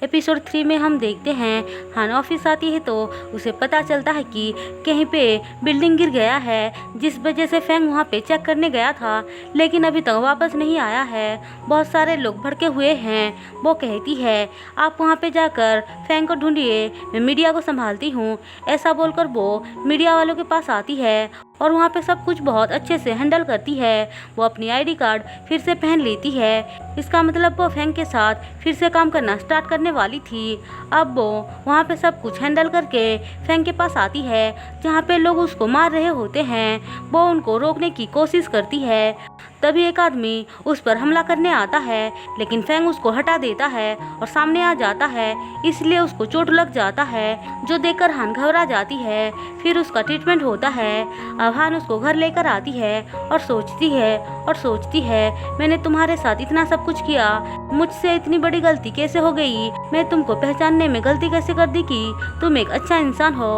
Episode 3 में हम देखते हैं हान ऑफिस आती है तो उसे पता चलता है कि कहीं पे बिल्डिंग गिर गया है, जिस वजह से फैंग वहाँ पे चेक करने गया था लेकिन अभी तक वापस नहीं आया है। बहुत सारे लोग भड़के हुए हैं। वो कहती है आप वहाँ पे जाकर फैंग को ढूंढिए, मैं मीडिया को संभालती हूँ। ऐसा बोलकर वो मीडिया वालों के पास आती है और वहाँ पे सब कुछ बहुत अच्छे से हैंडल करती है। वो अपनी आईडी कार्ड फिर से पहन लेती है। इसका मतलब वो फैंग के साथ फिर से काम करना स्टार्ट करने वाली थी। अब वो वहाँ पे सब कुछ हैंडल करके फैंग के पास आती है जहाँ पे लोग उसको मार रहे होते हैं। वो उनको रोकने की कोशिश करती है। तभी एक आदमी उस पर हमला करने आता है लेकिन फैंग उसको हटा देता है और सामने आ जाता है, इसलिए उसको चोट लग जाता है जो देखकर हान घबरा जाती है। फिर उसका ट्रीटमेंट होता है। अब हान उसको घर लेकर आती है और सोचती है मैंने तुम्हारे साथ इतना सब कुछ किया, मुझसे इतनी बड़ी गलती कैसे हो गई, मैं तुमको पहचानने में गलती कैसे कर दी कि तुम एक अच्छा इंसान हो।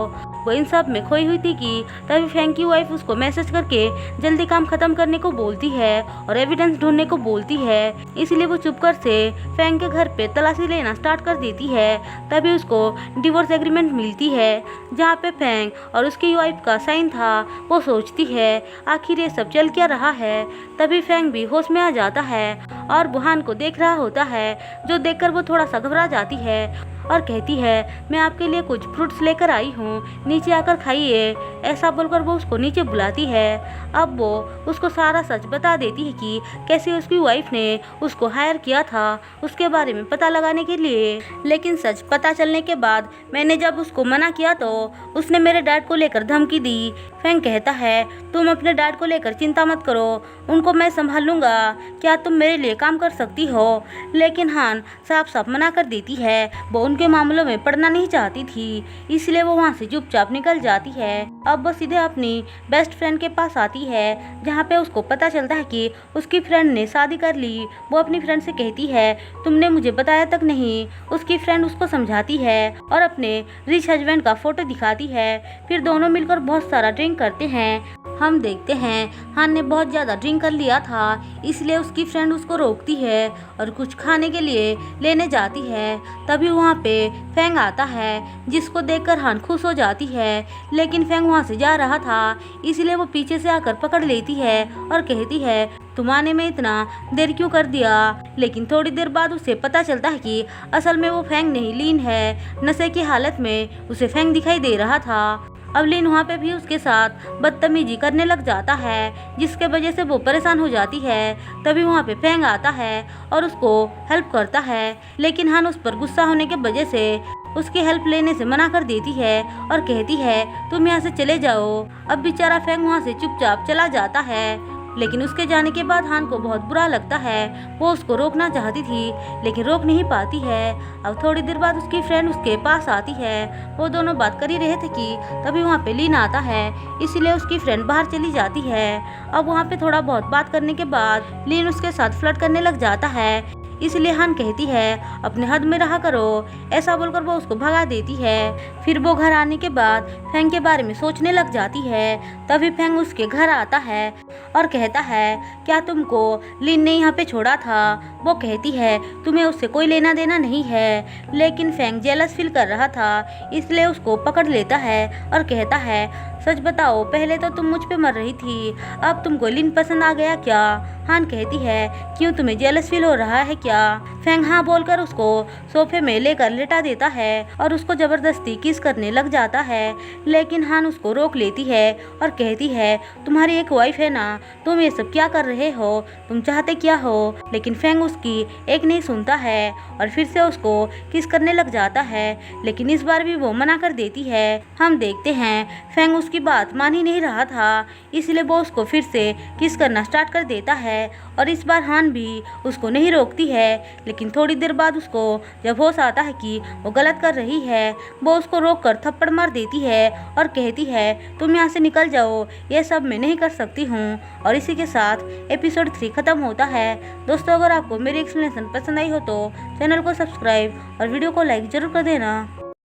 वो इन सब में खोई हुई थी कि तभी फैंग की वाइफ उसको मैसेज करके जल्दी काम खत्म करने को बोलती है और एविडेंस ढूंढने को बोलती है। इसलिए वो चुपकर से फैंग के घर पे तलाशी लेना स्टार्ट कर देती है। तभी उसको डिवोर्स एग्रीमेंट मिलती है जहाँ पे फैंग और उसकी वाइफ का साइन था। वो सोचती है आखिर ये सब चल क्या रहा है। तभी फैंग भी होश में आ जाता है और बुहान को देख रहा होता है, जो देखकर वो थोड़ा सा घबरा जाती है और कहती है मैं आपके लिए कुछ फ्रूट्स लेकर आई हूँ, नीचे आकर खाइए। ऐसा बोलकर वो उसको नीचे बुलाती है। अब वो उसको सारा सच बता देती है कि कैसे उसकी वाइफ ने उसको हायर किया था उसके बारे में पता लगाने के लिए। लेकिन सच पता चलने के बाद मैंने जब उसको मना किया तो उसने मेरे डैड को लेकर धमकी दी। फैंग कहता है तुम अपने डैड को लेकर चिंता मत करो, उनको मैं संभाल लूँगा, क्या तुम मेरे लिए काम कर सकती हो। लेकिन हान साफ साफ मना कर देती है। वो उनके मामलों में पड़ना नहीं चाहती थी, इसलिए वो वहाँ से चुपचाप निकल जाती है। अब वो सीधे अपनी बेस्ट फ्रेंड के पास आती है जहाँ पे उसको पता चलता है कि उसकी फ्रेंड ने शादी कर ली। वो अपनी फ्रेंड से कहती है तुमने मुझे बताया तक नहीं। उसकी फ्रेंड उसको समझाती है और अपने रिच हस्बैंड का फोटो दिखाती है। फिर दोनों मिलकर बहुत सारा ड्रिंक करते हैं। हम देखते हैं हान ने बहुत ज़्यादा ड्रिंक कर लिया था, इसलिए उसकी फ्रेंड उसको रोकती है और कुछ खाने के लिए लेने जाती है। तभी वहाँ पे फैंग आता है जिसको देखकर हान खुश हो जाती है। लेकिन फैंग वहाँ से जा रहा था, इसलिए वो पीछे से आकर पकड़ लेती है और कहती है तुम आने में इतना देर क्यों कर दिया। लेकिन थोड़ी देर बाद उसे पता चलता है कि असल में वो फैंग नहीं लीन है। नशे की हालत में उसे फैंग दिखाई दे रहा था। अब लीन वहाँ पे भी उसके साथ बदतमीजी करने लग जाता है जिसके वजह से वो परेशान हो जाती है। तभी वहाँ पे फैंग आता है और उसको हेल्प करता है, लेकिन हान उस पर गुस्सा होने के वजह से उसकी हेल्प लेने से मना कर देती है और कहती है तुम यहाँ से चले जाओ। अब बेचारा फैंग वहाँ से चुपचाप चला जाता है। लेकिन उसके जाने के बाद हान को बहुत बुरा लगता है। वो उसको रोकना चाहती थी लेकिन रोक नहीं पाती है। अब थोड़ी देर बाद उसकी फ्रेंड उसके पास आती है। वो दोनों बात कर ही रहे थे कि तभी वहाँ पे लीन आता है, इसीलिए उसकी फ्रेंड बाहर चली जाती है। अब वहाँ पे थोड़ा बहुत बात करने के बाद लीन उसके साथ फ्लर्ट करने लग जाता है, इसलिए हान कहती है अपने हद में रहा करो। ऐसा बोलकर वो उसको भगा देती है। फिर वो घर आने के बाद फैंग के बारे में सोचने लग जाती है। तभी फैंग उसके घर आता है और कहता है क्या तुमको लिन ने यहाँ पे छोड़ा था। वो कहती है तुम्हें उससे कोई लेना देना नहीं है। लेकिन फैंग जेलस फील कर रहा था, इसलिए उसको पकड़ लेता है और कहता है सच बताओ, पहले तो तुम मुझ पे मर रही थी, अब तुमको लिन पसंद आ गया क्या। हान कहती है क्यों तुम्हें जेलस फील हो रहा है क्या। फैंग हाँ बोलकर उसको सोफे में लेकर लेटा देता है और उसको जबरदस्ती किस करने लग जाता है। लेकिन हान उसको रोक लेती है और कहती है तुम्हारी एक वाइफ है ना, तुम ये सब क्या कर रहे हो, तुम चाहते क्या हो। लेकिन फैंग उसकी एक नहीं सुनता है और फिर से उसको किस करने लग जाता है, लेकिन इस बार भी वो मना कर देती है। हम देखते हैं फैंग उसकी बात मान ही नहीं रहा था, इसलिए वो उसको फिर से किस करना स्टार्ट कर देता है और इस बार हान भी उसको नहीं रोकती है। लेकिन थोड़ी देर बाद उसको जब होश आता है कि वो गलत कर रही है, वो उसको रोककर थप्पड़ मार देती है और कहती है तुम यहाँ से निकल जाओ, ये सब मैं नहीं कर सकती हूँ। और इसी के साथ एपिसोड 3 खत्म होता है। दोस्तों अगर आपको मेरी एक्सप्लेनेशन पसंद आई हो तो चैनल को सब्सक्राइब और वीडियो को लाइक जरूर कर देना।